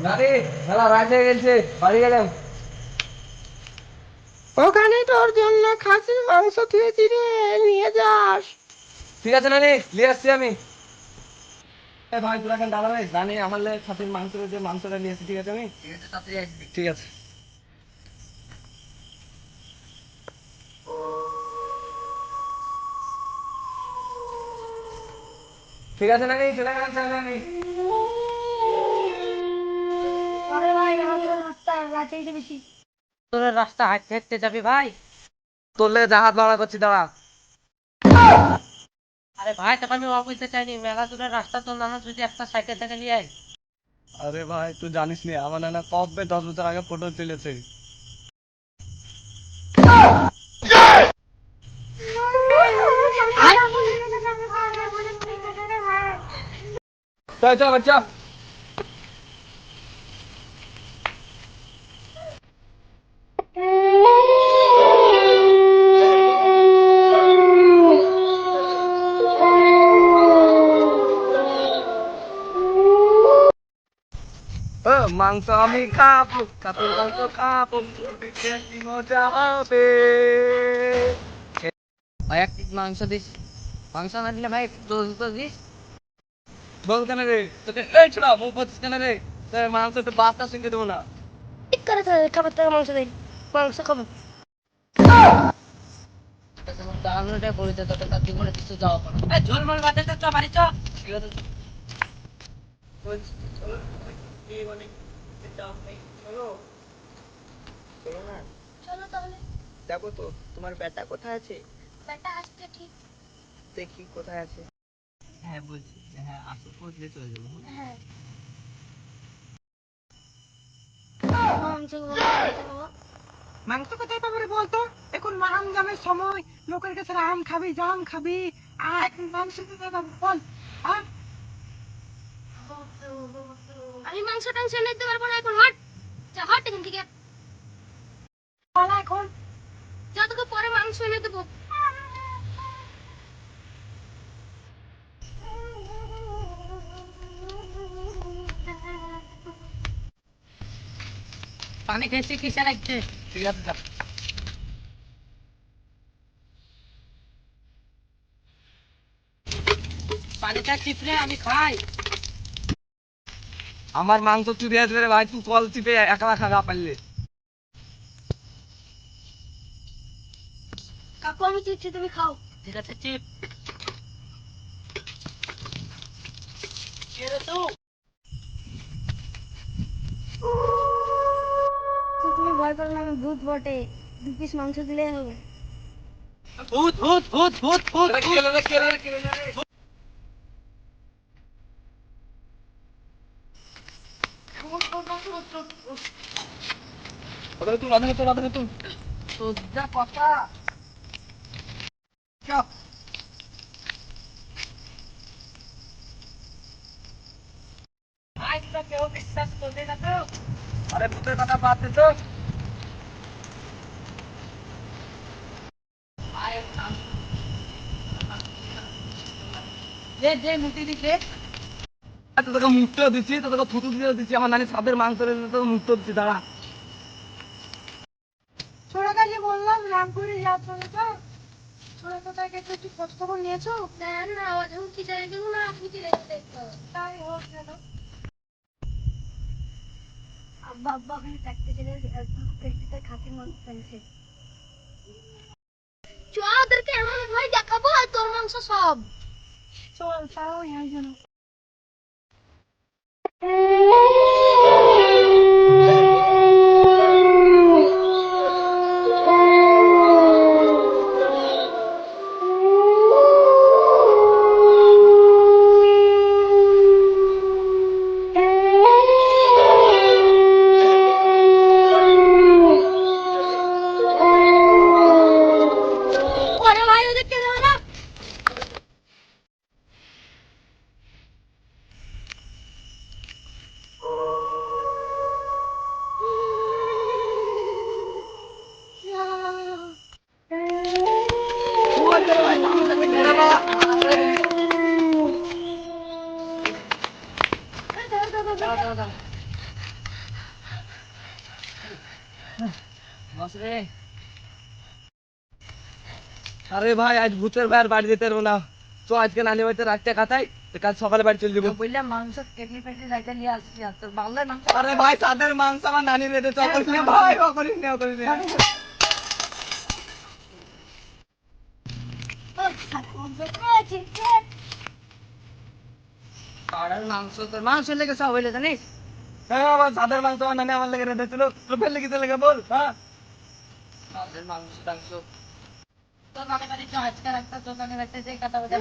নানি মেলা রাত হয়ে গেছে, বাড়ি গেলাম। ওখানে তোর জন্য খাসির মাংস থুয়েছি রে, নিয়ে যাস। ঠিক আছে নানি, নিয়ে আসছি আমি। ভাই তোরা এখন দাঁড়াবে, জানি আমার খাসির মাংস রয়েছে, মাংসটা নিয়ে আসছি। ঠিক আছে, আমি ঠিক আছে। ঠিক আছে নানি, চলে গেলাম তাহলে আমি। আরে ভাই আমাদের রাস্তা রাতেই বেশি। তোর রাস্তা হাঁটতে হাঁটতে যাবি ভাই? তোর লেগে জাহাজ ভাড়া করছি, দাঁড়া। আরে ভাই তোকে আমি অবুঝতে চাইনি, মেলা দূরের রাস্তা, তোর নানা যদি একটা সাইকেল থেকে নিয়ে আয়। আরে ভাই তুই জানিস নি, আমার নানা কবে 10 বছর আগে ফটো তুলেছে। চল চল বাচ্চা। মাংস আমি খাবো, কাতল মাংস খাবো, কি মজা হবে। ভাই এক পিস মাংস দিস, মাংস না দিলে ভাই তো দিস। বল কেন রে, তোকে এই ছোড়া মুখ বলছিস কেন রে? তোর মাংস তো বাচ্চা সঙ্গে দেবো না। ঠিক করে খাবার থেকে মাংস দেয়, মাংস খাবো। দাঁড়ানোটাই বলেছে তোকে, তার জীবনে কিছু যাওয়া পারো। ঝোল মোল বাদে তো চ বাড়ি চ। ঠিক আছে চলো, এই মানে চাপ নেই, চলো চলো না। চলো তাহলে। দেখো তো তোমার ব্যাটা কোথায় আছে? বেটা আসছে ঠিক। দেখি কোথায় আছে। হ্যাঁ বলছি, হ্যাঁ আসো, পৌঁছলে চলে যাবো। হ্যাঁ মাংস খাবো। মাংস কোথায় পাবো রে বলতো? এখন আম জামের সময়, লোকের কাছে আম খাবি, জাম খাবি, আর মাংস কোথায় পাবো বল? আহ, আমি মাংস টাংস এনে দিতে পারবো না এখন, হট যা, হট এখান থেকে। পালা এখন। যা তোকে পরে মাংস এনে দেবো। পানি খেয়েছি, কিসে লাগছে? ঠিক আছে যা। পানিটা চিপড়ে আমি খাই। আমার মাংস চুরি আসবে রে ভাই, তুই কল চিপে একলা খাগা পারলে। কাকু আমি চিপছি, তুমি খাও। ঠিক আছে চিপ। তুমি ভয় করো না, আমি ভূত বটে, 2 পিস মাংস দিলেই হবে। ভূত ভূত ভূত ভূত ভূত। কেলে রে কেলে রে কেলে রে। ওদের তুই রাধা তুই রাধা তুই। তোর যা কথা। চাপ। ভাই তোরা কেউ বিশ্বাস করবে না তো। আরে ভূতের কথা বাদ দে তো। দে দে মুটি দি দে। তোকে মুখতেও দিচ্ছি, তোকে থুতু দিতেও দিচ্ছি, আমার নানি সাদের মাংস রেখে তোকে মুখতেও দিচ্ছি, দাঁড়া। ছোড়া কাজে বললাম রামপুরে যা চলে তো। ছোড়া কোথায় গেছে, একটু খোঁজ খবর নিয়েছো? না না, ও যখন কি চাই গেল না, আপনি কি রেখে তাই হোক যেন। আব্বা আব্বা ওখানে থাকতে চলে পেটে খাসির মাংস ফেলছে। চ ওদেরকে এমন ভয় দেখাবো আর তোর মাংস সব। চল তাও হয় যেন। ওরে ভাই ওদেরকে দাও না। দাঁড়া দাঁড়া দাঁড়া। বসরে আরে ভাই আজ ভূতের ভাইয়ের বাড়ি যেতে পারবো না। তো আজকে নানি বাড়িতে রাখতে খাতাই, কাল সকালে বাড়ি চলে যাবো। বললাম মাংস কেটে ফেটে যাইতে নিয়ে আসছি আর তোর বাংলার মাংস আরে ভাই তাদের মাংস আমার নানি রেঁধে চকরিস না ভাই, অকরিস না অকরিস না। পাড়ার মাংস তোর মাংস লেগে সব হইলে জানিস হ্যাঁ আমার তাদের মাংস আমার নানি আমার লেগে রেঁধেছিল, তোর ফেললে কিসের লেগে বল? হ্যাঁ তাদের মাংস টাংস তোর বাড়ি বাড়ি তো আজকে রাখতে তোর বাড়ি বাড়িতে যে কথা বলতে